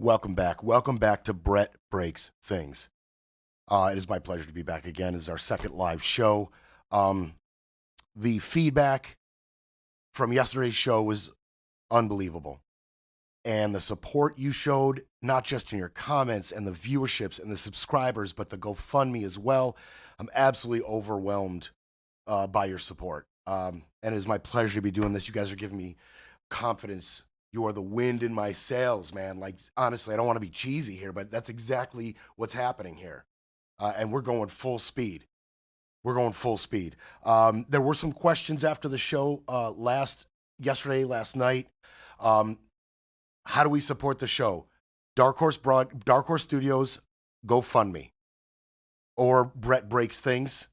welcome back. Welcome back to Brett Breaks Things. It is my pleasure to be back again. This is our second live show. The feedback from yesterday's show was unbelievable. And the support you showed, not just in your comments and the viewerships and the subscribers, but the GoFundMe as well. I'm absolutely overwhelmed by your support. And it is my pleasure to be doing this. You guys are giving me confidence. You are the wind in my sails, man. Like, honestly, I don't want to be cheesy here, but that's exactly what's happening here. And we're going full speed. We're going full speed. There were some questions after the show last night. How do we support the show? Dark Horse Studios, GoFundMe, or Brett Breaks Things.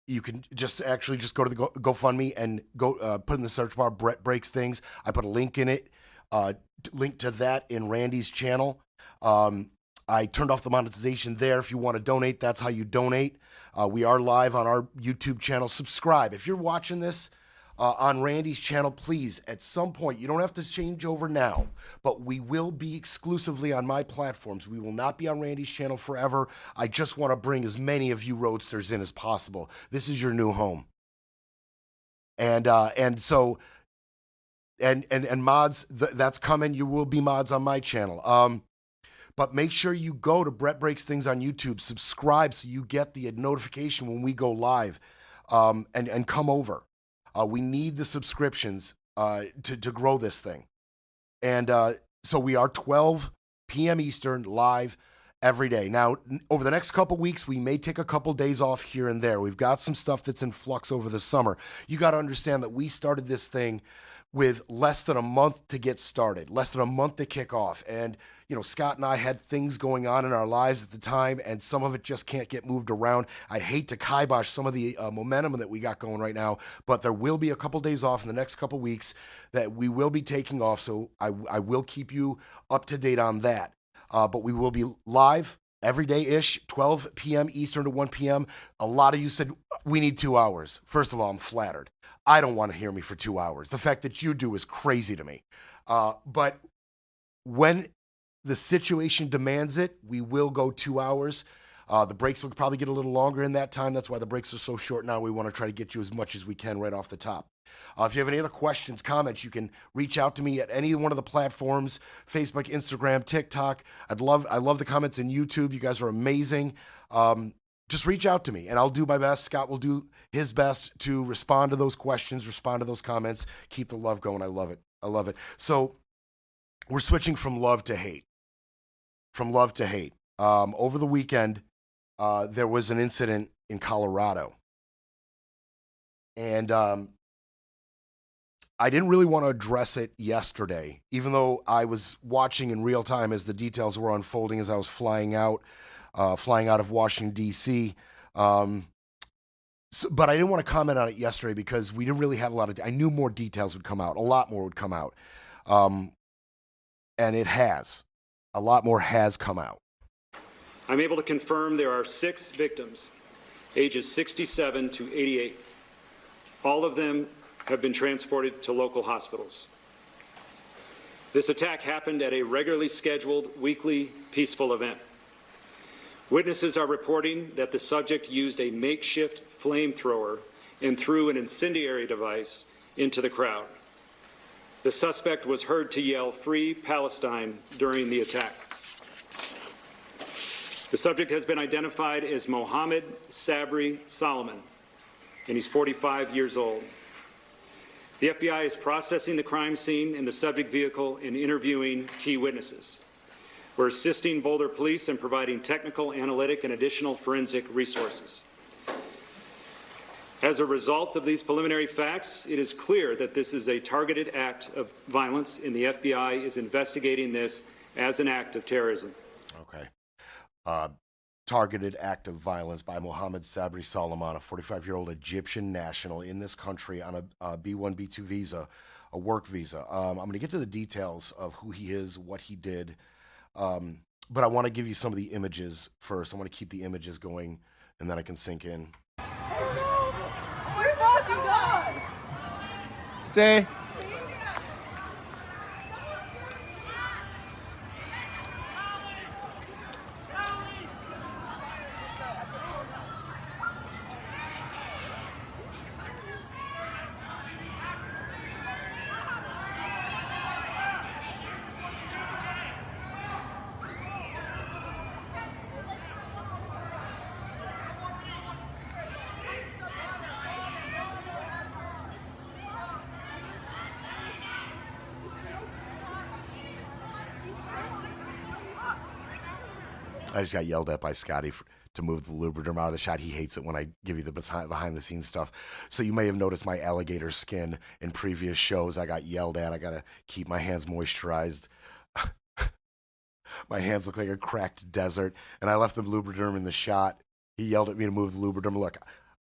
You can just go to the GoFundMe and go put in the search bar Brett Breaks Things. I put a link in it, link to that in Randy's channel. I turned off the monetization there. If you want to donate, that's how you donate. We are live on our YouTube channel. Subscribe. If you're watching this on Randy's channel, please, at some point, you don't have to change over now, but we will be exclusively on my platforms. We will not be on Randy's channel forever. I just want to bring as many of you roadsters in as possible. This is your new home. And mods, that's coming. You will be mods on my channel. But make sure you go to Brett Breaks Things on YouTube, subscribe so you get the notification when we go live, and come over. We need the subscriptions to grow this thing. And so we are 12 p.m. Eastern live every day. Now, over the next couple weeks, we may take a couple days off here and there. We've got some stuff that's in flux over the summer. You got to understand that we started this thing with less than a month to get started, less than a month to kick off. And, Scott and I had things going on in our lives at the time, and some of it just can't get moved around. I'd hate to kibosh some of the momentum that we got going right now, but there will be a couple days off in the next couple weeks that we will be taking off, so I will keep you up to date on that. But we will be live every day-ish, 12 p.m. Eastern to 1 p.m. A lot of you said, we need 2 hours. First of all, I'm flattered. I don't want to hear me for 2 hours. The fact that you do is crazy to me. But when the situation demands it, we will go 2 hours. The breaks will probably get a little longer in that time. That's why the breaks are so short now. We want to try to get you as much as we can right off the top. If you have any other questions, comments, you can reach out to me at any one of the platforms, Facebook, Instagram, TikTok. I love the comments in YouTube. You guys are amazing. Just reach out to me, and I'll do my best. Scott will do his best to respond to those questions, respond to those comments, keep the love going. I love it. I love it. So we're switching from love to hate. Over the weekend, there was an incident in Colorado. And I didn't really want to address it yesterday, even though I was watching in real time as the details were unfolding as I was flying out of Washington, D.C. But I didn't want to comment on it yesterday because we didn't really have a lot of, I knew more details would come out. A lot more would come out. And it has. A lot more has come out. I'm able to confirm there are 6 victims, ages 67 to 88. All of them have been transported to local hospitals. This attack happened at a regularly scheduled weekly peaceful event. Witnesses are reporting that the subject used a makeshift flamethrower and threw an incendiary device into the crowd. The suspect was heard to yell, "Free Palestine," during the attack. The subject has been identified as Mohammed Sabri Solomon, and he's 45 years old. The FBI is processing the crime scene in the subject vehicle and interviewing key witnesses. We're assisting Boulder Police in providing technical, analytic, and additional forensic resources. As a result of these preliminary facts, it is clear that this is a targeted act of violence, and the FBI is investigating this as an act of terrorism. Okay. Targeted act of violence by Mohammed Sabri Solomon, a 45-year-old Egyptian national in this country on a B1, B2 visa, a work visa. I'm going to get to the details of who he is, what he did, but I want to give you some of the images first. I want to keep the images going, and then I can sink in. Stay. I just got yelled at by Scotty to move the lubriderm out of the shot. He hates it when I give you the behind the scenes stuff. So you may have noticed my alligator skin in previous shows. I got yelled at. I got to keep my hands moisturized. My hands look like a cracked desert. And I left the lubriderm in the shot. He yelled at me to move the lubriderm. Look,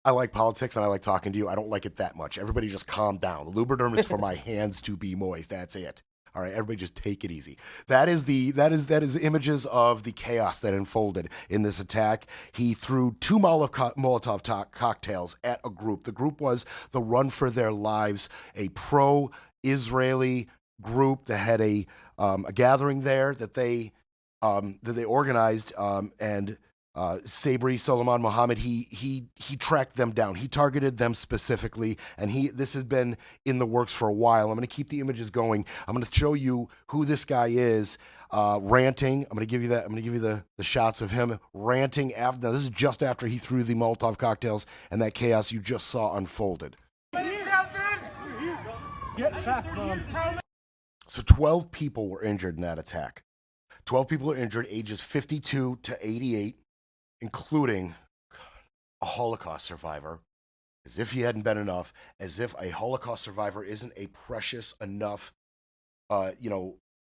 I like politics and I like talking to you. I don't like it that much. Everybody just calm down. The lubriderm is for my hands to be moist. That's it. All right, everybody just take it easy. That is images of the chaos that unfolded in this attack. He threw 2 Molotov cocktails at a group. The group was the Run for Their Lives, a pro-Israeli group that had a gathering there that they organized, and Sabri Solomon Mohammed, he tracked them down. He targeted them specifically, and this has been in the works for a while. I'm going to keep the images going. I'm going to show you who this guy is, ranting. I'm going to give you that. I'm going to give you the shots of him ranting after. Now, this is just after he threw the Molotov cocktails and that chaos you just saw unfolded. Get back, Mom. So 12 people were injured in that attack. 12 people were injured, ages 52 to 88. Including a Holocaust survivor, as if he hadn't been enough, as if a Holocaust survivor isn't a precious enough,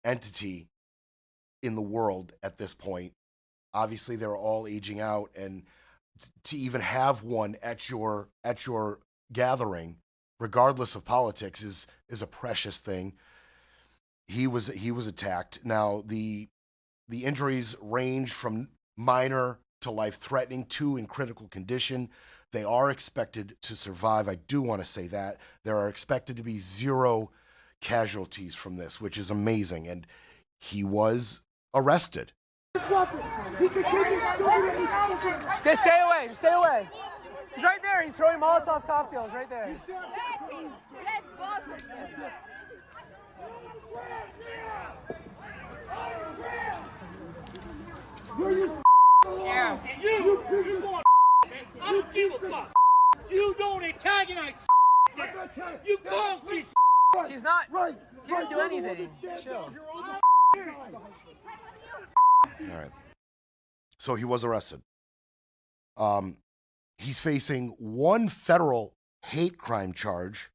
entity in the world at this point. Obviously, they're all aging out, and to even have one at your gathering, regardless of politics, is a precious thing. He was attacked. Now the injuries range from minor to life-threatening, 2 in critical condition. They are expected to survive. I do want to say that. There are expected to be 0 casualties from this, which is amazing. And he was arrested. Stay away. Stay away. He's right there. He's throwing Molotov cocktails right there. Yeah. And you going I don't give a fuck. You don't antagonize You cause me. He's not. He didn't do anything. Chill. All right. So he was arrested. He's facing 1 federal hate crime charge,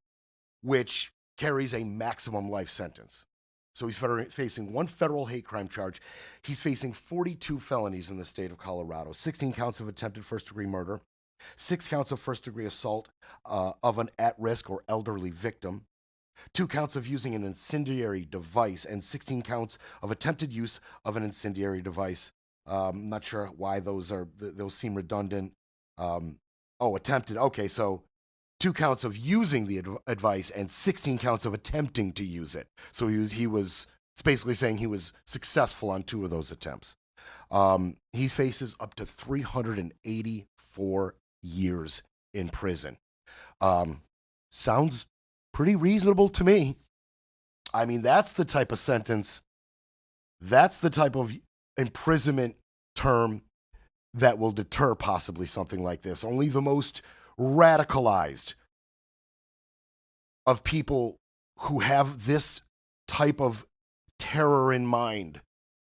which carries a maximum life sentence. So he's facing 1 federal hate crime charge. He's facing 42 felonies in the state of Colorado, 16 counts of attempted first-degree murder, 6 counts of first-degree assault of an at-risk or elderly victim, 2 counts of using an incendiary device, and 16 counts of attempted use of an incendiary device. I'm not sure why those seem redundant. Attempted. Okay, so 2 counts of using the advice and 16 counts of attempting to use it. So it's basically saying he was successful on 2 of those attempts. He faces up to 384 years in prison. Sounds pretty reasonable to me. I mean, that's the type of sentence, that's the type of imprisonment term that will deter possibly something like this. Only the most radicalized of people who have this type of terror in mind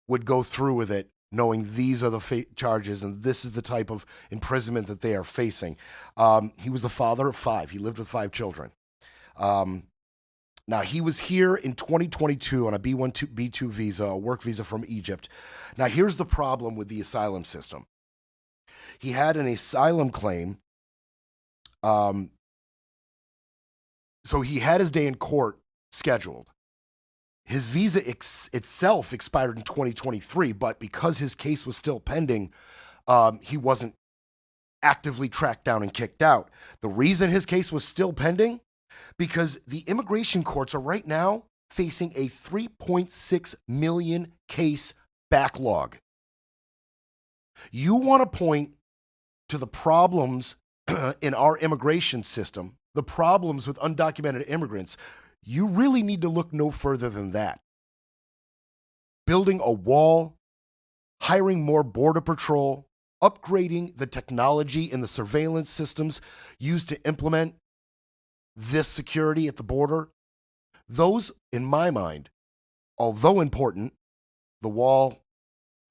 would go through with it, knowing these are the charges and this is the type of imprisonment that they are facing. He was the father of 5. He lived with 5 children. Now, he was here in 2022 on a B2 visa, a work visa from Egypt. Now, here's the problem with the asylum system. He had an asylum claim. So he had his day in court scheduled. His visa itself expired in 2023, but because his case was still pending, he wasn't actively tracked down and kicked out. The reason his case was still pending, because the immigration courts are right now facing a 3.6 million case backlog. You want to point to the problems in our immigration system, the problems with undocumented immigrants, you really need to look no further than that. Building a wall, hiring more border patrol, upgrading the technology and the surveillance systems used to implement this security at the border, those, in my mind, although important, the wall,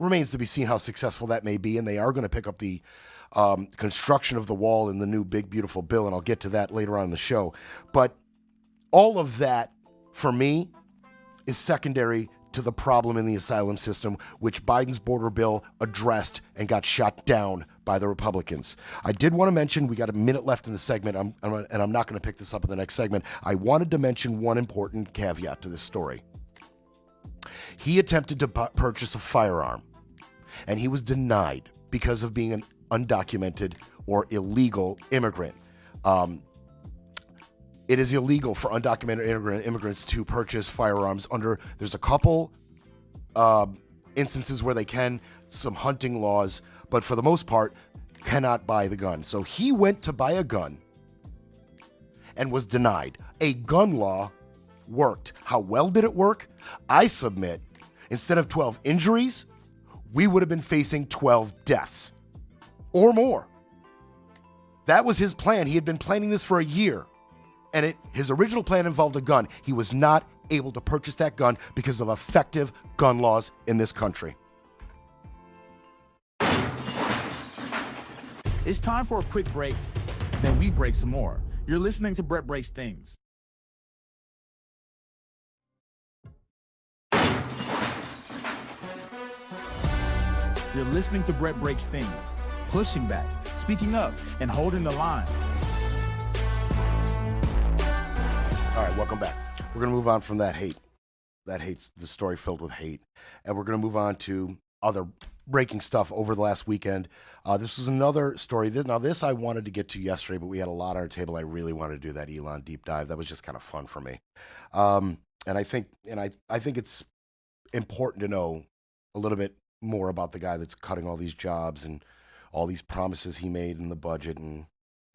remains to be seen how successful that may be, and they are going to pick up the construction of the wall in the new big, beautiful bill, and I'll get to that later on in the show. But all of that, for me, is secondary to the problem in the asylum system, which Biden's border bill addressed and got shot down by the Republicans. I did want to mention, we got a minute left in the segment, and I'm not going to pick this up in the next segment. I wanted to mention one important caveat to this story. He attempted to purchase a firearm, and he was denied because of being an undocumented or illegal immigrant. It is illegal for undocumented immigrants to purchase firearms there's a couple instances where they can, some hunting laws, but for the most part, cannot buy the gun. So he went to buy a gun and was denied. A gun law worked. How well did it work? I submit, instead of 12 injuries, we would have been facing 12 deaths or more. That was his plan. He had been planning this for a year. And his original plan involved a gun. He was not able to purchase that gun because of effective gun laws in this country. It's time for a quick break, then we break some more. You're listening to Brett Breaks Things. You're listening to Brett Breaks Things, pushing back, speaking up, and holding the line. All right, welcome back. We're going to move on from that hate. That hate's the story filled with hate. And we're going to move on to other breaking stuff over the last weekend. This was another story. Now, this I wanted to get to yesterday, but we had a lot on our table. I really wanted to do that Elon deep dive. That was just kind of fun for me. And I think it's important to know a little bit more about the guy that's cutting all these jobs and all these promises he made in the budget. And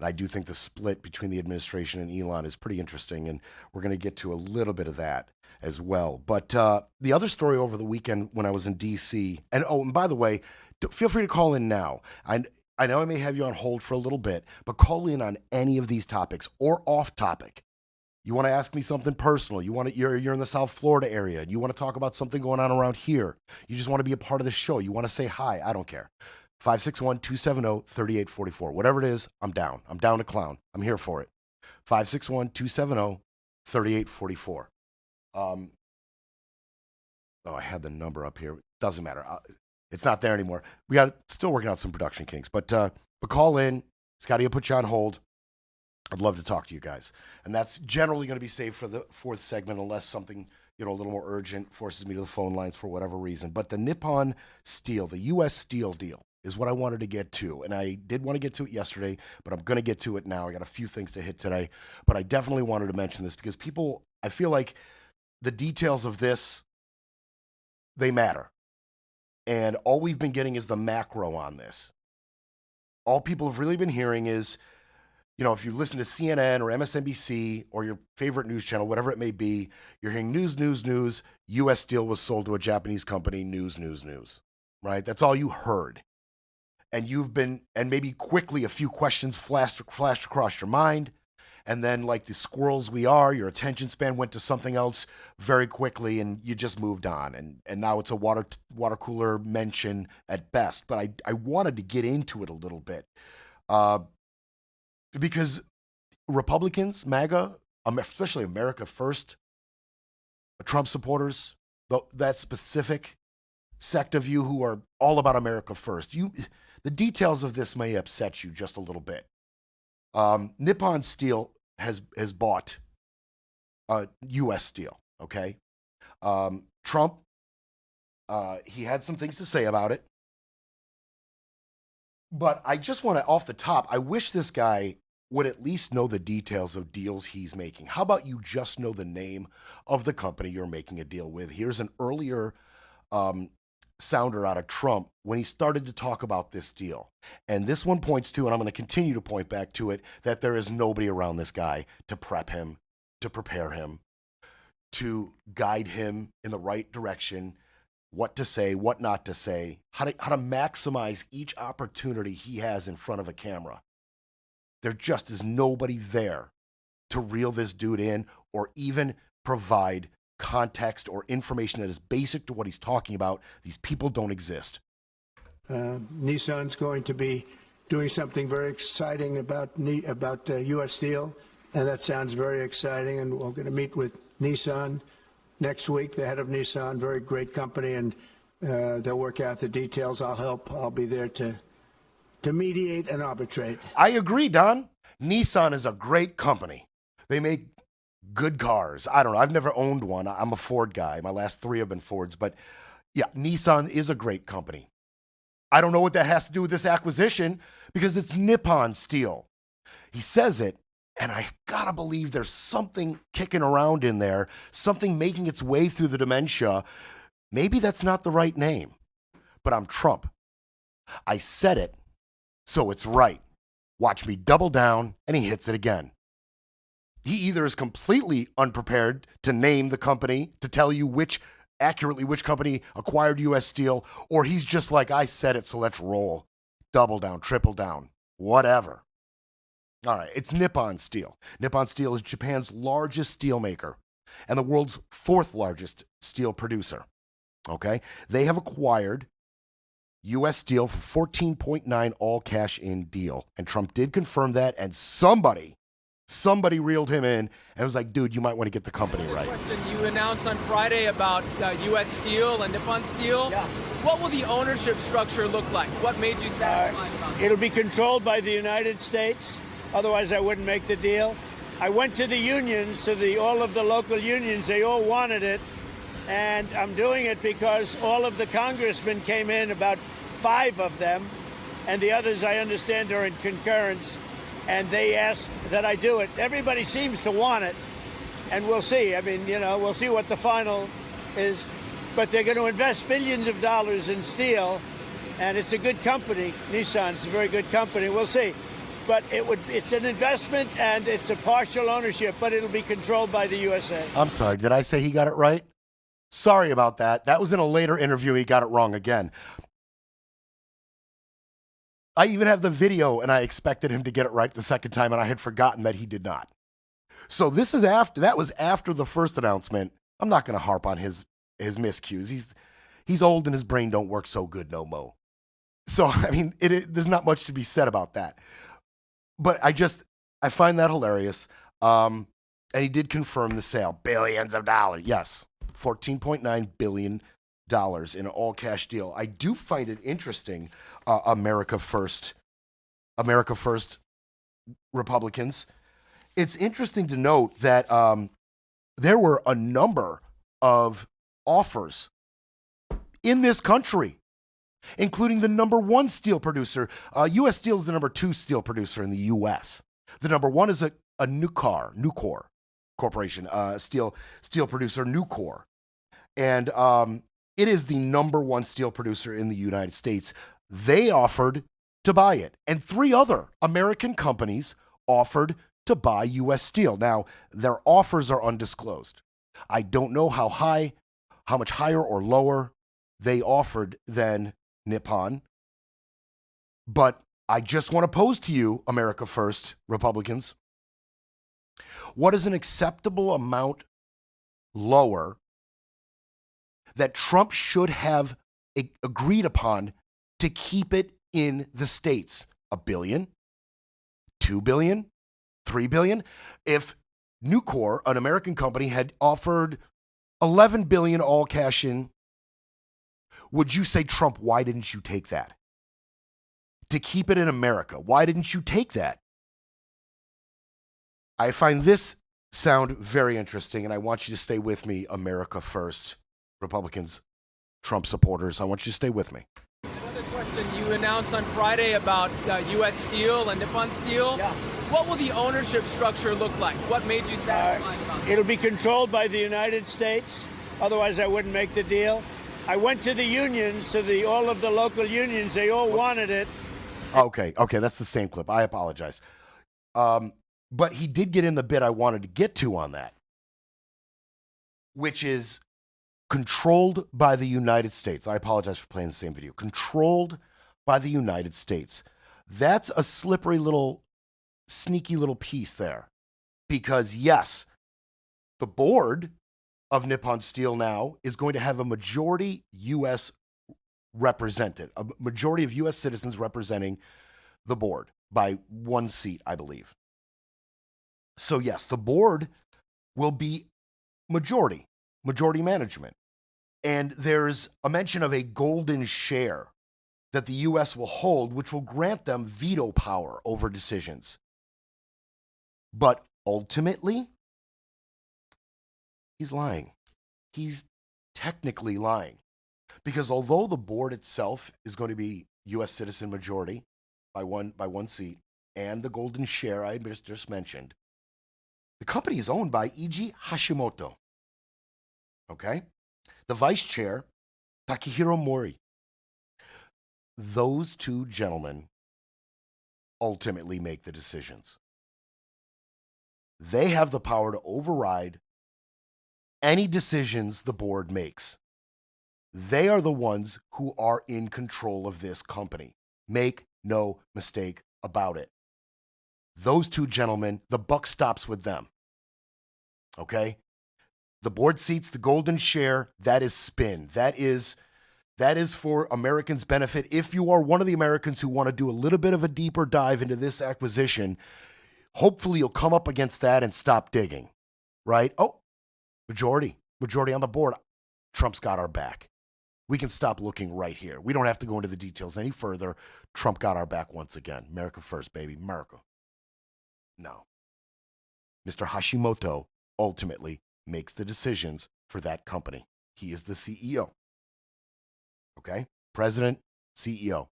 I do think the split between the administration and Elon is pretty interesting, and we're going to get to a little bit of that as well. But the other story over the weekend when I was in D.C., and by the way, feel free to call in now. I know I may have you on hold for a little bit, but call in on any of these topics or off topic. You want to ask me something personal. You're in the South Florida area, and you want to talk about something going on around here. You just want to be a part of the show. You want to say hi. I don't care. 561-270-3844. Whatever it is, I'm down. I'm down to clown. I'm here for it. 561-270-3844. I had the number up here. Doesn't matter. It's not there anymore. We got still working out some production kinks. But call in. Scotty will put you on hold. I'd love to talk to you guys. And that's generally going to be saved for the fourth segment unless something a little more urgent forces me to the phone lines for whatever reason. But the Nippon Steel, the U.S. Steel deal, is what I wanted to get to. And I did want to get to it yesterday, but I'm going to get to it now. I got a few things to hit today, but I definitely wanted to mention this because I feel like the details of this, they matter. And all we've been getting is the macro on this. All people have really been hearing is, if you listen to CNN or MSNBC or your favorite news channel, whatever it may be, you're hearing news, U.S. Steel was sold to a Japanese company, news, right? That's all you heard. And and maybe quickly a few questions flashed across your mind. And then like the squirrels we are, your attention span went to something else very quickly and you just moved on. And now it's a water cooler mention at best. But I wanted to get into it a little bit. Because Republicans, MAGA, especially America First, Trump supporters, that specific sect of you who are all about America First, the details of this may upset you just a little bit. Nippon Steel has bought U.S. Steel, okay? Trump, he had some things to say about it. But I just want to, off the top, I wish this guy would at least know the details of deals he's making. How about you just know the name of the company you're making a deal with? Here's an earlier sounder out of Trump when he started to talk about this deal. And this one points to, and I'm going to continue to point back to it, that there is nobody around this guy to prep him, to prepare him, to guide him in the right direction, what to say, what not to say, how to maximize each opportunity he has in front of a camera. There just is nobody there to reel this dude in or even provide context or information that is basic to what he's talking about, these people don't exist. Nissan's going to be doing something very exciting about U.S. Steel, and that sounds very exciting. And we're going to meet with Nissan next week, the head of Nissan, very great company, and they'll work out the details. I'll help. I'll be there to mediate and arbitrate. I agree, Don. Nissan is a great company. They make good cars. I don't know. I've never owned one. I'm a Ford guy. My last 3 have been Fords. But yeah, Nissan is a great company. I don't know what that has to do with this acquisition because it's Nippon Steel. He says it, and I gotta believe there's something kicking around in there, something making its way through the dementia. Maybe that's not the right name, but I'm Trump. I said it, so it's right. Watch me double down, and he hits it again. He either is completely unprepared to name the company, to tell you accurately which company acquired U.S. Steel, or he's just like, I said it, so let's roll. Double down, triple down, whatever. All right, it's Nippon Steel. Nippon Steel is Japan's largest steel maker and the world's 4th largest steel producer. Okay? They have acquired U.S. Steel for $14.9 all cash in deal. And Trump did confirm that, and somebody reeled him in and was like, dude, you might want to get the company right. You announced on Friday about U.S. Steel and Nippon Steel. Yeah. What will the ownership structure look like? What made you satisfied about it? It'll be controlled by the United States. Otherwise, I wouldn't make the deal. I went to the unions, to all of the local unions. They all wanted it. And I'm doing it because all of the congressmen came in, about 5 of them, and the others, I understand, are in concurrence. And they asked that I do it. Everybody seems to want it, and we'll see. I mean, we'll see what the final is. But they're going to invest billions of dollars in steel, and it's a good company. Nissan's a very good company. We'll see. But it's an investment, and it's a partial ownership, but it'll be controlled by the USA. I'm sorry. Did I say he got it right? Sorry about that. That was in a later interview. He got it wrong again. I even have the video, and I expected him to get it right the second time, and I had forgotten that he did not. So that was after the first announcement. I'm not going to harp on his miscues. He's old and his brain don't work so good no mo. So, I mean, there's not much to be said about that. But I find that hilarious. And he did confirm the sale. Billions of dollars. Yes, $14.9 billion in an all-cash deal. I do find it interesting, America First Republicans. It's interesting to note that there were a number of offers in this country, including the number 1 steel producer. U.S. Steel is the number 2 steel producer in the U.S. The number 1 is a Nucor Corporation, steel producer, Nucor. And it is the number 1 steel producer in the United States. They offered to buy it. And 3 other American companies offered to buy U.S. Steel. Now, their offers are undisclosed. I don't know how much higher or lower they offered than Nippon. But I just want to pose to you, America First Republicans, what is an acceptable amount lower that Trump should have agreed upon to keep it in the States? $1 billion? $2 billion? $3 billion? If Nucor, an American company, had offered $11 billion all cash in, would you say, Trump, why didn't you take that? To keep it in America, why didn't you take that? I find this sound very interesting, and I want you to stay with me, America First Republicans, Trump supporters. I want you to stay with me. Another question. You announced on Friday about U.S. Steel and Nippon Steel. Yeah. What will the ownership structure look like? What made you satisfied about it? It'll be controlled by the United States. Otherwise, I wouldn't make the deal. I went to the unions, to all of the local unions. They all wanted it. Okay, that's the same clip. I apologize. But he did get in the bit I wanted to get to on that, which is controlled by the United States. I apologize for playing the same video. Controlled by the United States. That's a slippery little, sneaky little piece there. Because yes, the board of Nippon Steel now is going to have a majority U.S. represented, a majority of U.S. citizens representing the board by 1 seat, I believe. So yes, the board will be majority management. And there's a mention of a golden share that the U.S. will hold, which will grant them veto power over decisions. But ultimately, he's lying. He's technically lying. Because although the board itself is going to be U.S. citizen majority by one seat, and the golden share I just mentioned, the company is owned by E.G. Hashimoto. Okay? The vice chair, Takehiro Mori. Those two gentlemen ultimately make the decisions. They have the power to override any decisions the board makes. They are the ones who are in control of this company. Make no mistake about it. Those two gentlemen, the buck stops with them. Okay? The board seats, the golden share, that is spin. That is for Americans' benefit. If you are one of the Americans who want to do a little bit of a deeper dive into this acquisition, hopefully you'll come up against that and stop digging, right? Oh, majority on the board. Trump's got our back. We can stop looking right here. We don't have to go into the details any further. Trump got our back once again. America first, baby. America. No. Mr. Hashimoto ultimately makes the decisions for that company. He is the CEO. Okay? President, CEO.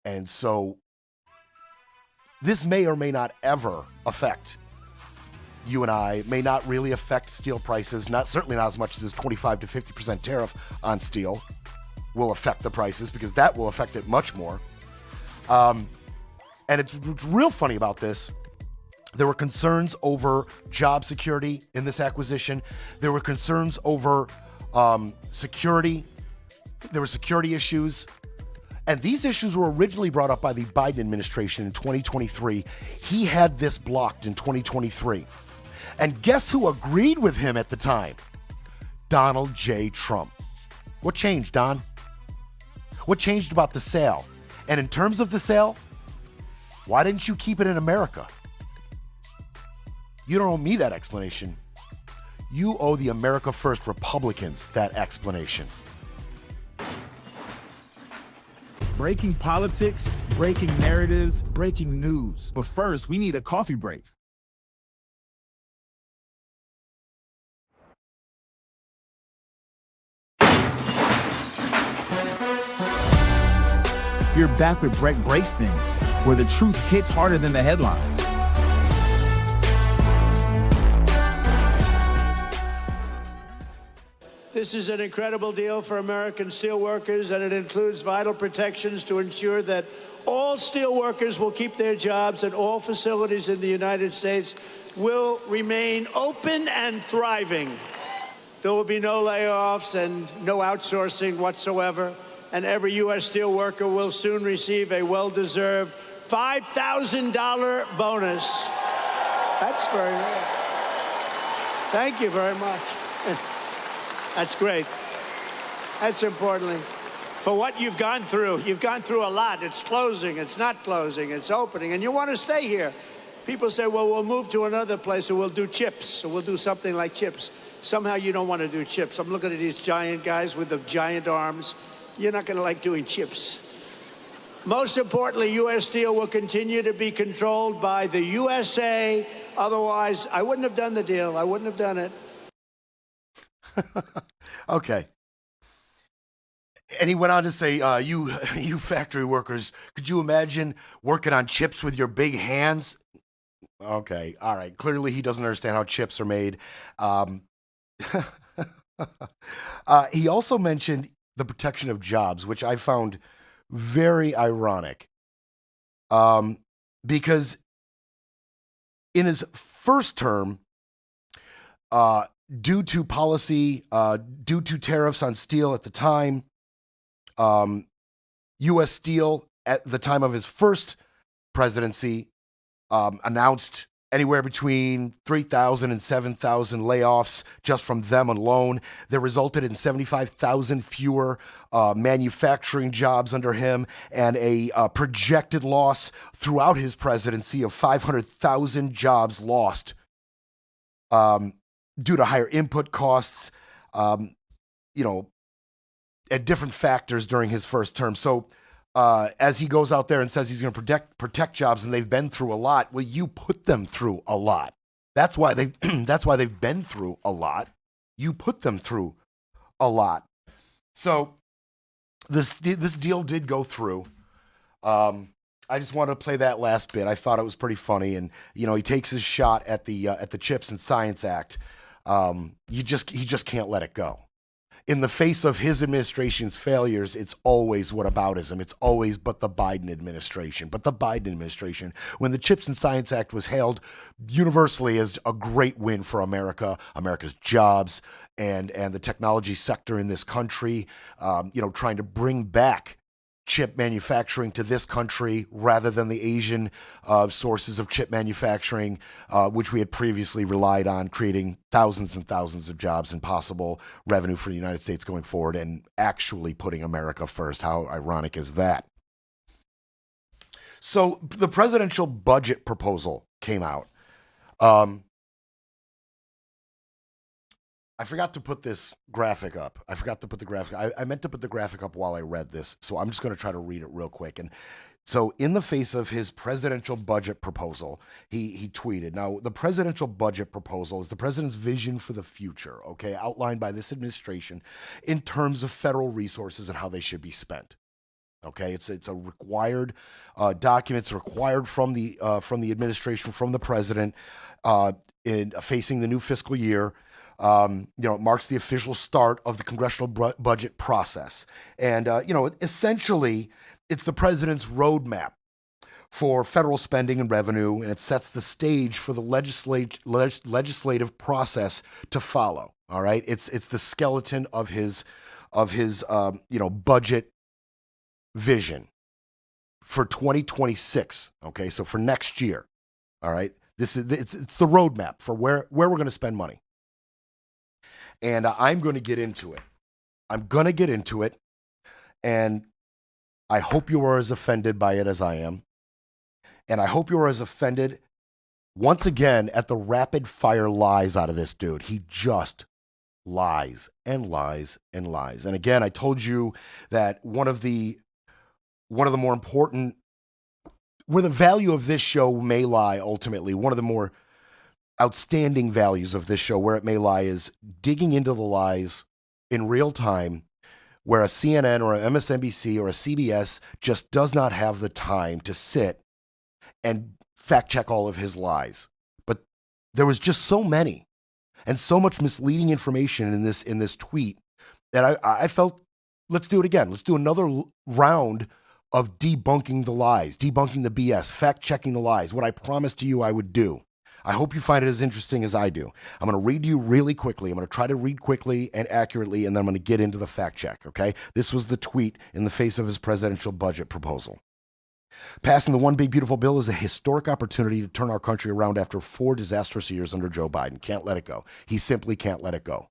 And so this may or may not ever affect you and I, may not really affect steel prices, certainly not as much as this 25 to 50% tariff on steel will affect the prices, because that will affect it much more. And it's real funny about this. There were concerns over job security in this acquisition. There were concerns over security. There were security issues. And these issues were originally brought up by the Biden administration in 2023. He had this blocked in 2023. And guess who agreed with him at the time? Donald J. Trump. What changed, Don? What changed about the sale? And in terms of the sale, why didn't you keep it in America? You don't owe me that explanation. You owe the America First Republicans that explanation. Breaking politics, breaking narratives, breaking news. But first, we need a coffee break. You're back with Brett Breaks Things, where the truth hits harder than the headlines. This is an incredible deal for American steelworkers, and it includes vital protections to ensure that all steelworkers will keep their jobs and all facilities in the United States will remain open and thriving. There will be no layoffs and no outsourcing whatsoever, and every U.S. steelworker will soon receive a well-deserved $5,000 bonus. That's very good. Thank you very much. That's great. That's important. For what you've gone through a lot. It's closing, it's not closing, it's opening, and you want to stay here. People say, well, we'll move to another place, or we'll do chips, or we'll do something like chips. Somehow you don't want to do chips. I'm looking at these giant guys with the giant arms. You're not going to like doing chips. Most importantly, U.S. Steel will continue to be controlled by the USA. Otherwise, I wouldn't have done the deal. I wouldn't have done it. Okay. And he went on to say, you factory workers, could you imagine working on chips with your big hands? Okay, all right. Clearly he doesn't understand how chips are made. He also mentioned the protection of jobs, which I found very ironic. Because in his first term, due to policy, due to tariffs on steel at the time, U.S. Steel, at the time of his first presidency, announced anywhere between 3,000 and 7,000 layoffs just from them alone. That resulted in 75,000 fewer manufacturing jobs under him, and a projected loss throughout his presidency of 500,000 jobs lost due to higher input costs, at different factors during his first term. So as he goes out there and says he's going to protect jobs, and they've been through a lot. Well, you put them through a lot. That's why they've been through a lot. You put them through a lot. So this deal did go through. I just wanted to play that last bit. I thought it was pretty funny, and he takes his shot at the Chips and Science Act. He just can't let it go. In the face of his administration's failures, it's always whataboutism. It's always but the Biden administration. But the Biden administration, when the Chips and Science Act was hailed universally as a great win for America, America's jobs, and the technology sector in this country, trying to bring back chip manufacturing to this country rather than the Asian sources of chip manufacturing, which we had previously relied on, creating thousands and thousands of jobs and possible revenue for the United States going forward, and actually putting America first. How ironic is that? So the presidential budget proposal came out. I forgot to put this graphic up. I forgot to put the graphic. I meant to put the graphic up while I read this, so I'm just going to try to read it real quick. And so in the face of his presidential budget proposal, he tweeted, now, the presidential budget proposal is the president's vision for the future, okay, outlined by this administration in terms of federal resources and how they should be spent. Okay, it's a required document. It's required from the administration, from the president, in facing the new fiscal year. It marks the official start of the congressional budget process. And, essentially, it's the president's roadmap for federal spending and revenue, and it sets the stage for the legislative process to follow. All right? It's the skeleton of his budget vision for 2026. Okay, so for next year. All right? It's the roadmap for where we're going to spend money. And I'm going to get into it. And I hope you are as offended by it as I am. And I hope you are as offended, once again, at the rapid fire lies out of this dude. He just lies and lies and lies. And again, I told you that one of the more important, where the value of this show may lie ultimately, one of the more outstanding values of this show, where it may lie, is digging into the lies in real time, where a CNN or an MSNBC or a CBS just does not have the time to sit and fact check all of his lies. But there was just so many and so much misleading information in this tweet that I felt, let's do it again. Let's do another round of debunking the lies, debunking the BS, fact checking the lies, what I promised to you I would do. I hope you find it as interesting as I do. I'm going to read you really quickly. I'm going to try to read quickly and accurately, and then I'm going to get into the fact check, okay? This was the tweet in the face of his presidential budget proposal. Passing the One Big Beautiful Bill is a historic opportunity to turn our country around after 4 disastrous years under Joe Biden. Can't let it go. He simply can't let it go.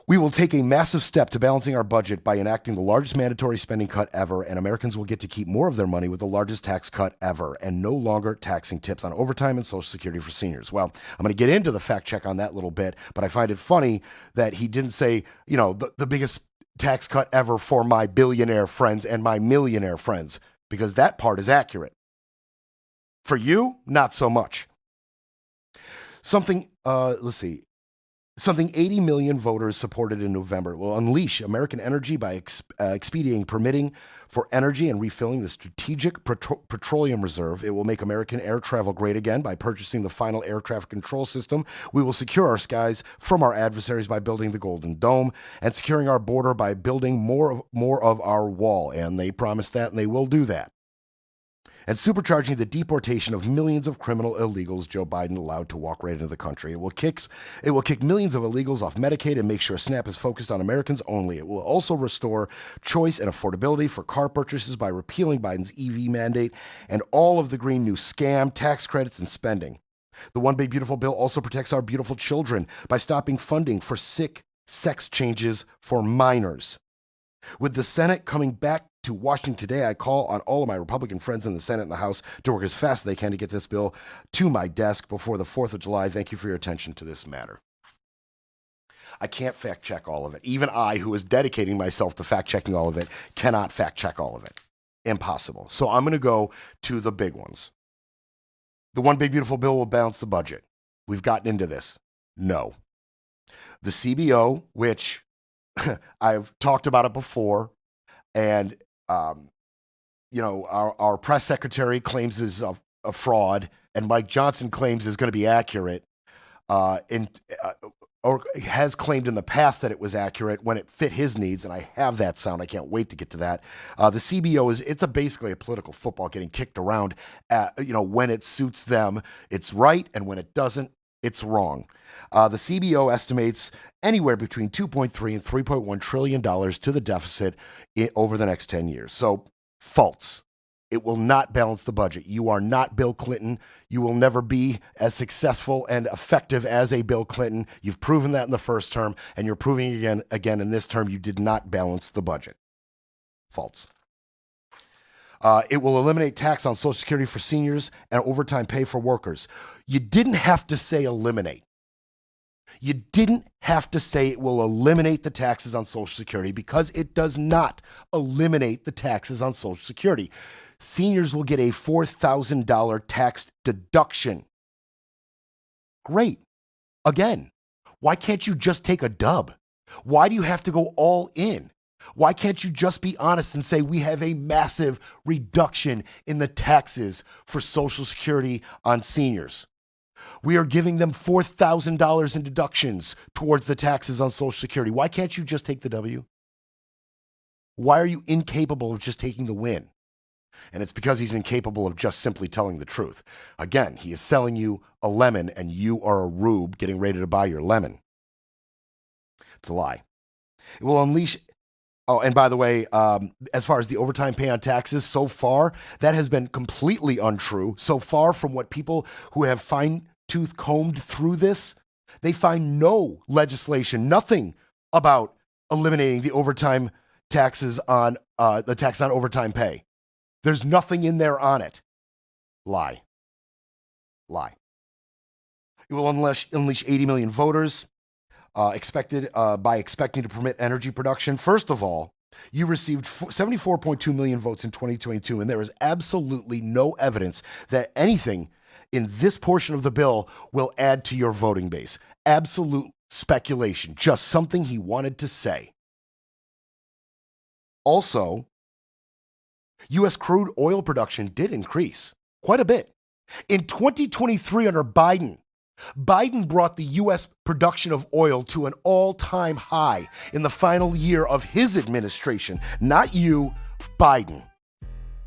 We will take a massive step to balancing our budget by enacting the largest mandatory spending cut ever, and Americans will get to keep more of their money with the largest tax cut ever, and no longer taxing tips on overtime and Social Security for seniors. Well, I'm going to get into the fact check on that little bit, but I find it funny that he didn't say, the biggest tax cut ever for my billionaire friends and my millionaire friends, because that part is accurate. For you, not so much. Something 80 million voters supported in November will unleash American energy by expediting permitting for energy and refilling the strategic petroleum reserve. It will make American air travel great again by purchasing the final air traffic control system. We will secure our skies from our adversaries by building the Golden Dome, and securing our border by building more of our wall. And they promised that, and they will do that. and supercharging the deportation of millions of criminal illegals Joe Biden allowed to walk right into the country. It will kick millions of illegals off Medicaid and make sure SNAP is focused on Americans only. It will also restore choice and affordability for car purchases by repealing Biden's EV mandate and all of the green new scam, tax credits, and spending. The One Big Beautiful bill also protects our beautiful children by stopping funding for sick sex changes for minors. With the Senate coming back to Washington today, I call on all of my Republican friends in the Senate and the House to work as fast as they can to get this bill to my desk before the 4th of July. Thank you for your attention to this matter. I can't fact check all of it. Even I, who is dedicating myself to fact checking all of it, cannot fact check all of it. Impossible. So I'm going to go to the big ones. The One Big Beautiful bill will balance the budget. We've gotten into this. No. The CBO, which I've talked about it before, and our press secretary claims is a fraud, and Mike Johnson claims is going to be accurate, or has claimed in the past that it was accurate when it fit his needs, and I have that sound. I can't wait to get to that. The CBO it's basically a political football getting kicked around. When it suits them, it's right, and when it doesn't, it's wrong. The CBO estimates anywhere between $2.3 and $3.1 trillion to the deficit over the next 10 years. So, false. It will not balance the budget. You are not Bill Clinton. You will never be as successful and effective as a Bill Clinton. You've proven that in the first term, and you're proving again in this term. You did not balance the budget. False. It will eliminate tax on Social Security for seniors and overtime pay for workers. You didn't have to say eliminate. You didn't have to say it will eliminate the taxes on Social Security, because it does not eliminate the taxes on Social Security. Seniors will get a $4,000 tax deduction. Great. Again, why can't you just take a dub? Why do you have to go all in? Why can't you just be honest and say we have a massive reduction in the taxes for Social Security on seniors? We are giving them $4,000 in deductions towards the taxes on Social Security. Why can't you just take the W? Why are you incapable of just taking the win? And it's because he's incapable of just simply telling the truth. Again, he is selling you a lemon, and you are a rube getting ready to buy your lemon. It's a lie. It will unleash... Oh, and by the way, as far as the overtime pay on taxes, so far, that has been completely untrue. So far, from what people who have fine-tooth combed through this, they find no legislation, nothing about eliminating the overtime taxes on the tax on overtime pay. There's nothing in there on it. Lie. It will unleash 80 million voters. Expecting to permit energy production. First of all, you received 74.2 million votes in 2022, and there is absolutely no evidence that anything in this portion of the bill will add to your voting base. Absolute speculation, just something he wanted to say. Also, U.S. crude oil production did increase quite a bit. In 2023 under Biden brought the U.S. production of oil to an all-time high in the final year of his administration. Not you, Biden.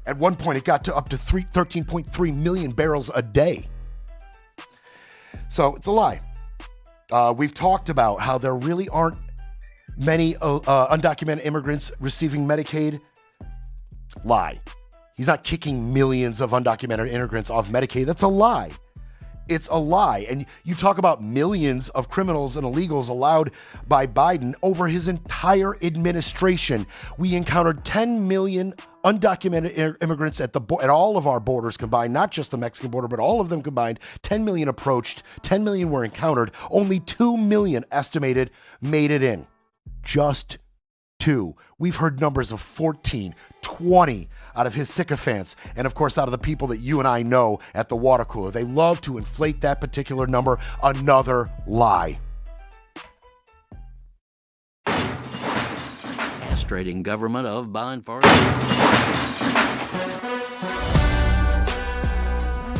At one point, it got to up to 13.3 million barrels a day. So it's a lie. We've talked about how there really aren't many undocumented immigrants receiving Medicaid. Lie. He's not kicking millions of undocumented immigrants off Medicaid. That's a lie. It's a lie. And you talk about millions of criminals and illegals allowed by Biden over his entire administration. We encountered 10 million undocumented immigrants at all of our borders combined, not just the Mexican border, but all of them combined. 10 million approached, 10 million were encountered. Only 2 million estimated made it in. Just 2. We've heard numbers of 14, 20 out of his sycophants, and of course out of the people that you and I know at the water cooler. They love to inflate that particular number. Another lie. Frustrating government of by and far.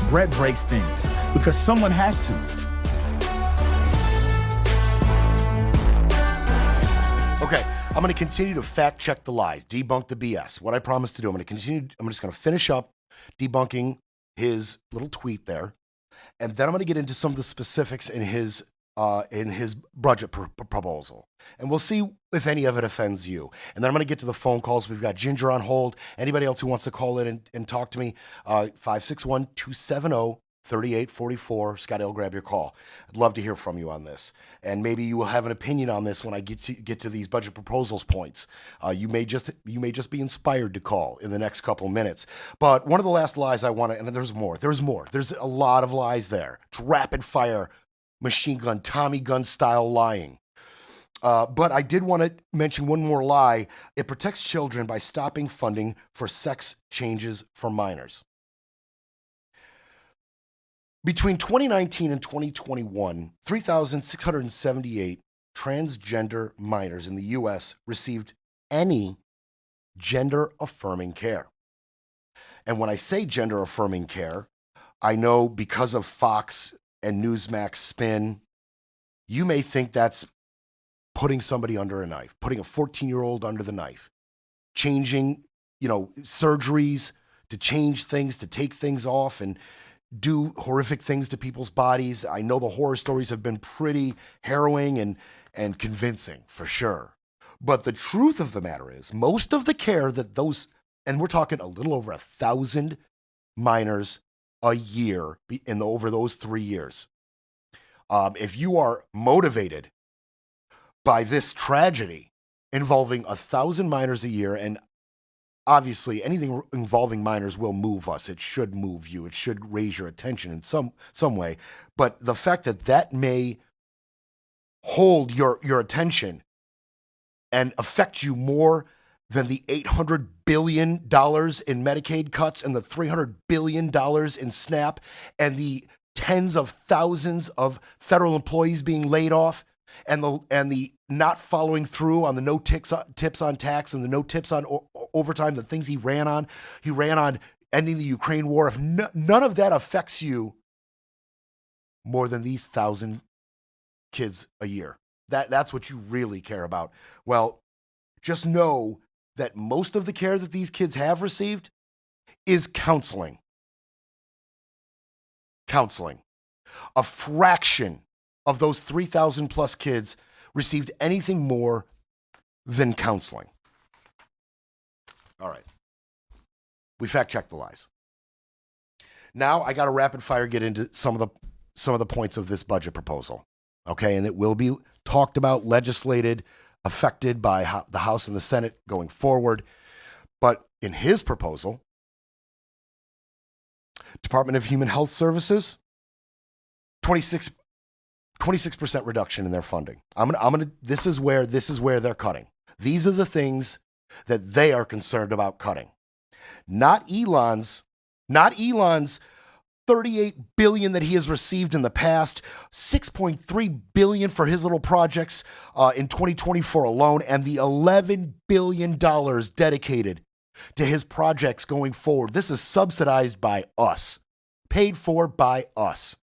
Brett breaks things because someone has to. Okay, I'm going to continue to fact check the lies, debunk the BS. What I promised to do, I'm just going to finish up debunking his little tweet there. And then I'm going to get into some of the specifics in his budget proposal. And we'll see if any of it offends you. And then I'm going to get to the phone calls. We've got Ginger on hold. Anybody else who wants to call in and talk to me, 561-270-3844. Scott, I'll grab your call. I'd love to hear from you on this. And maybe you will have an opinion on this when I get to these budget proposals points. You may just be inspired to call in the next couple minutes. But one of the last lies I want to, and there's more. There's a lot of lies there. It's rapid fire, machine gun, Tommy gun style lying. But I did want to mention one more lie. It protects children by stopping funding for sex changes for minors. Between 2019 and 2021, 3,678 transgender minors in the U.S. received any gender-affirming care. And when I say gender-affirming care, I know because of Fox and Newsmax spin, you may think that's putting somebody under a knife, putting a 14-year-old under the knife, changing, surgeries to change things, to take things off and do horrific things to people's bodies. I know the horror stories have been pretty harrowing and convincing for sure. But the truth of the matter is most of the care that those, and we're talking a little over 1,000 minors a year over those 3 years. If you are motivated by this tragedy involving 1,000 minors a year, and obviously anything involving minors will move us. It should move you. It should raise your attention in some way. But the fact that may hold your attention and affect you more than the $800 billion in Medicaid cuts and the $300 billion in SNAP and the tens of thousands of federal employees being laid off and the not following through on the no tips on tax and the no tips on overtime, the things he ran on ending the Ukraine war. If none of that affects you more than these 1,000 kids a year, that's what you really care about. Well, just know that most of the care that these kids have received is counseling. Counseling. A fraction of those 3,000 plus kids received anything more than counseling. All right. We fact-checked the lies. Now I got to rapid fire get into some of the points of this budget proposal. Okay, and it will be talked about, legislated, affected by the House and the Senate going forward. But in his proposal, Department of Human Health Services, 26% reduction in their funding. This is where they're cutting. These are the things that they are concerned about cutting. Not Elon's $38 billion that he has received in the past, $6.3 billion for his little projects in 2024 alone, and the $11 billion dedicated to his projects going forward. This is subsidized by us, paid for by us.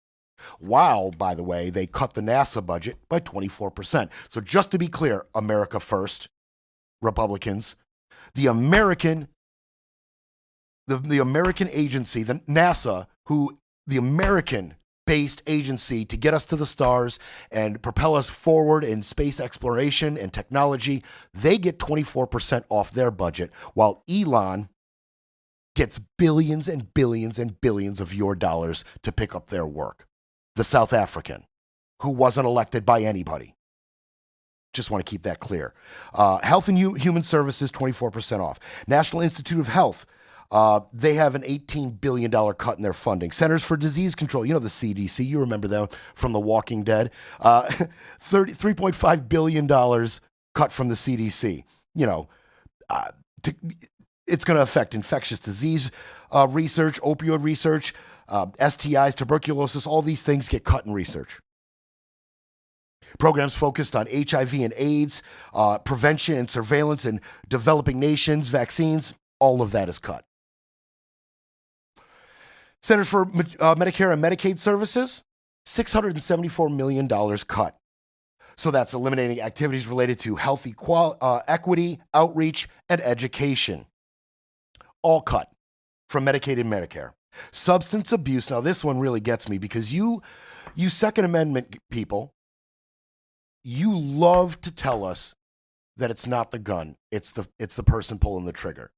While, by the way, they cut the NASA budget by 24%. So just to be clear, America first, Republicans, the American agency, the NASA, the American-based agency to get us to the stars and propel us forward in space exploration and technology, they get 24% off their budget, while Elon gets billions and billions and billions of your dollars to pick up their work. The South African, who wasn't elected by anybody. Just want to keep that clear. Health and Human Services, 24% off. National Institute of Health, they have an $18 billion cut in their funding. Centers for Disease Control, the CDC, you remember them from The Walking Dead. $3.5 billion cut from the CDC. It's going to affect infectious disease research, opioid research, STIs, tuberculosis, all these things get cut in research. Programs focused on HIV and AIDS, prevention and surveillance in developing nations, vaccines, all of that is cut. Centers for Medicare and Medicaid Services, $674 million cut. So that's eliminating activities related to health equity, outreach, and education. All cut. from Medicaid and Medicare. Substance abuse. Now, this one really gets me because you Second Amendment people, you love to tell us that it's not the gun, it's the person pulling the trigger.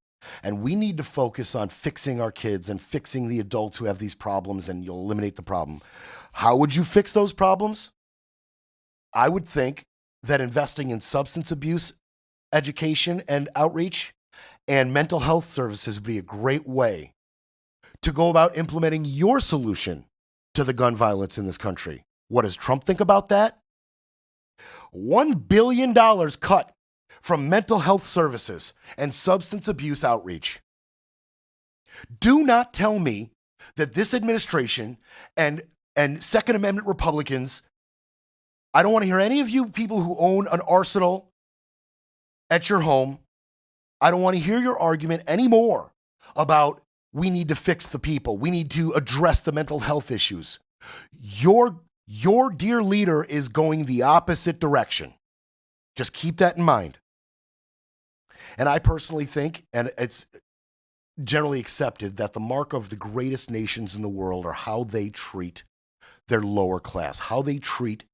And we need to focus on fixing our kids and fixing the adults who have these problems, and you'll eliminate the problem. How would you fix those problems? I would think that investing in substance abuse education and outreach and mental health services would be a great way to go about implementing your solution to the gun violence in this country. What does Trump think about that? $1 billion cut from mental health services and substance abuse outreach. Do not tell me that this administration and Second Amendment Republicans, I don't want to hear any of you people who own an arsenal at your home. I don't want to hear your argument anymore about we need to fix the people. We need to address the mental health issues. Your dear leader is going the opposite direction. Just keep that in mind. And I personally think, and it's generally accepted, that the mark of the greatest nations in the world are how they treat their lower class, how they treat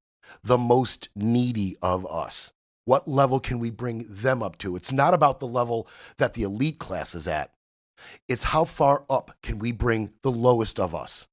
the most needy of us. What level can we bring them up to? It's not about the level that the elite class is at. It's how far up can we bring the lowest of us.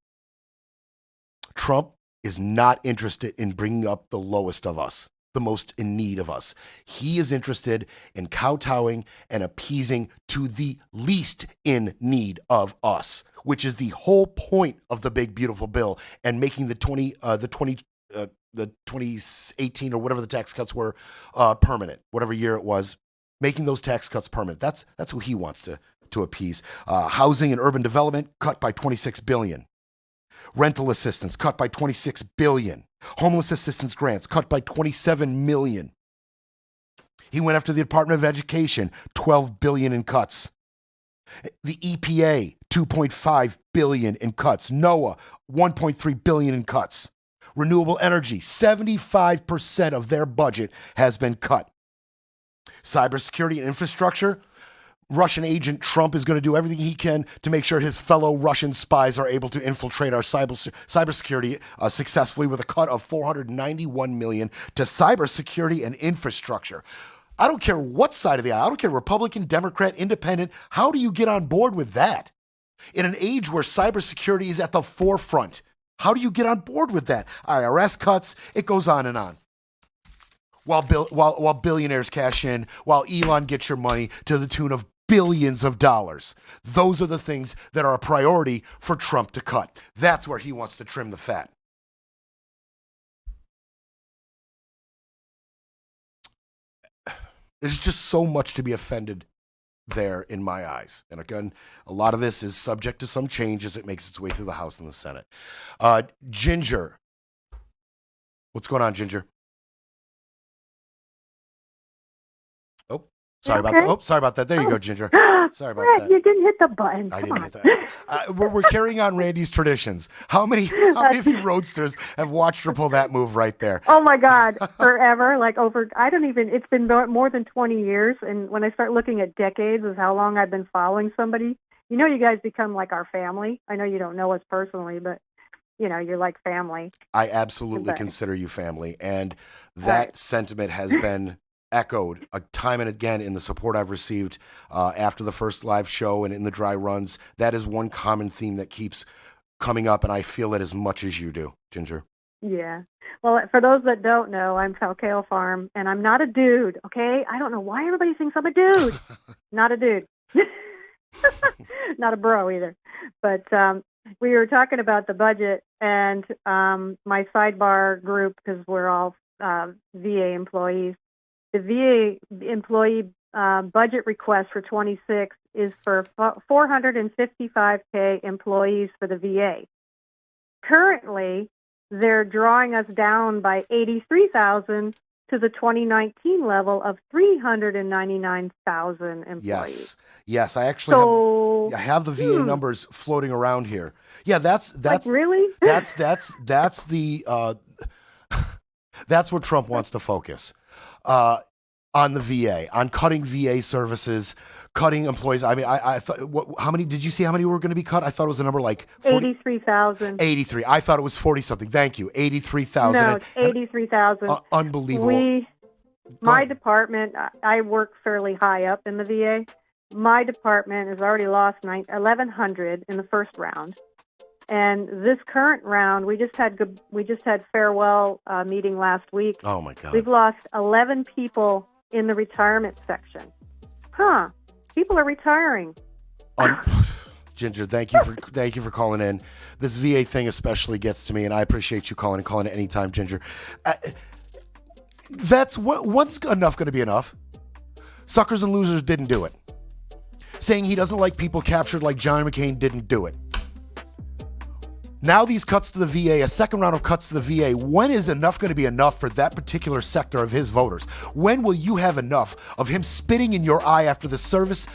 Trump is not interested in bringing up the lowest of us, the most in need of us. He is interested in kowtowing and appeasing to the least in need of us, which is the whole point of the big beautiful bill, and making the 2018 or whatever the tax cuts were permanent, whatever year it was, making those tax cuts permanent. That's who he wants to appease. Housing and urban development cut by $26 billion. Rental assistance cut by $26 billion. Homeless assistance grants cut by $27 million. He went after the Department of Education, $12 billion in cuts. The EPA, $2.5 billion in cuts. NOAA, $1.3 billion in cuts. Renewable energy, 75% of their budget has been cut. Cybersecurity and infrastructure, Russian agent Trump is going to do everything he can to make sure his fellow Russian spies are able to infiltrate our cybersecurity successfully, with a cut of $491 million to cybersecurity and infrastructure. I don't care what side of the aisle, I don't care, Republican, Democrat, Independent, how do you get on board with that? In an age where cybersecurity is at the forefront, how do you get on board with that? IRS cuts, it goes on and on. While billionaires cash in, while Elon gets your money to the tune of billions of dollars. Those are the things that are a priority for Trump to cut. That's where he wants to trim the fat. There's just so much to be offended there in my eyes. And again, a lot of this is subject to some change as it makes its way through the House and the Senate. Ginger. What's going on, Ginger? Sorry about that. Oh, sorry about that. There you go, Ginger. Sorry about that. You didn't hit the button. I didn't hit that. We're carrying on Randy's traditions. How many of you roadsters have watched her pull that move right there? Oh my God, forever. It's been more than 20 years. And when I start looking at decades of how long I've been following somebody, you guys become like our family. I know you don't know us personally, but you're like family. I absolutely consider you family. And that sentiment has been echoed time and again in the support I've received after the first live show and in the dry runs. That is one common theme that keeps coming up, and I feel it as much as you do, Ginger. Yeah. Well, for those that don't know, I'm Falcao Farm, and I'm not a dude, okay? I don't know why everybody thinks I'm a dude. Not a dude. Not a bro either. But we were talking about the budget, and my sidebar group, because we're all VA employees, the VA employee budget request for 26 is for 455K employees for the VA. Currently, they're drawing us down by 83,000 to the 2019 level of 399,000 employees. Yes, I actually have the VA numbers floating around here. Yeah, that's like, really? that's the that's where Trump wants to focus. On the VA, on cutting VA services, cutting employees. I mean, I thought, how many, did you see how many were going to be cut? I thought it was a number like 83,000. 83. I thought it was 40 something. Thank you. 83,000. No, it's 83,000. Unbelievable. My department, I work fairly high up in the VA. My department has already lost 1,100 in the first round. And this current round, we just had farewell meeting last week. Oh my God. We've lost 11 people in the retirement section. People are retiring. Ginger, thank you for calling in. This VA thing especially gets to me, and I appreciate you calling at any time, Ginger. That's what's enough going to be enough. Suckers and losers didn't do it. Saying he doesn't like people captured like John McCain didn't do it. Now these cuts to the VA, a second round of cuts to the VA, when is enough going to be enough for that particular sector of his voters? When will you have enough of him spitting in your eye after the service,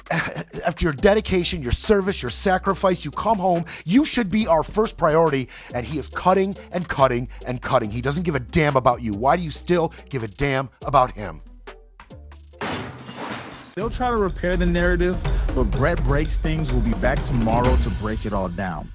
after your dedication, your service, your sacrifice? You come home, you should be our first priority, and he is cutting and cutting and cutting. He doesn't give a damn about you. Why do you still give a damn about him? They'll try to repair the narrative, but Brett Breaks Things will be back tomorrow to break it all down.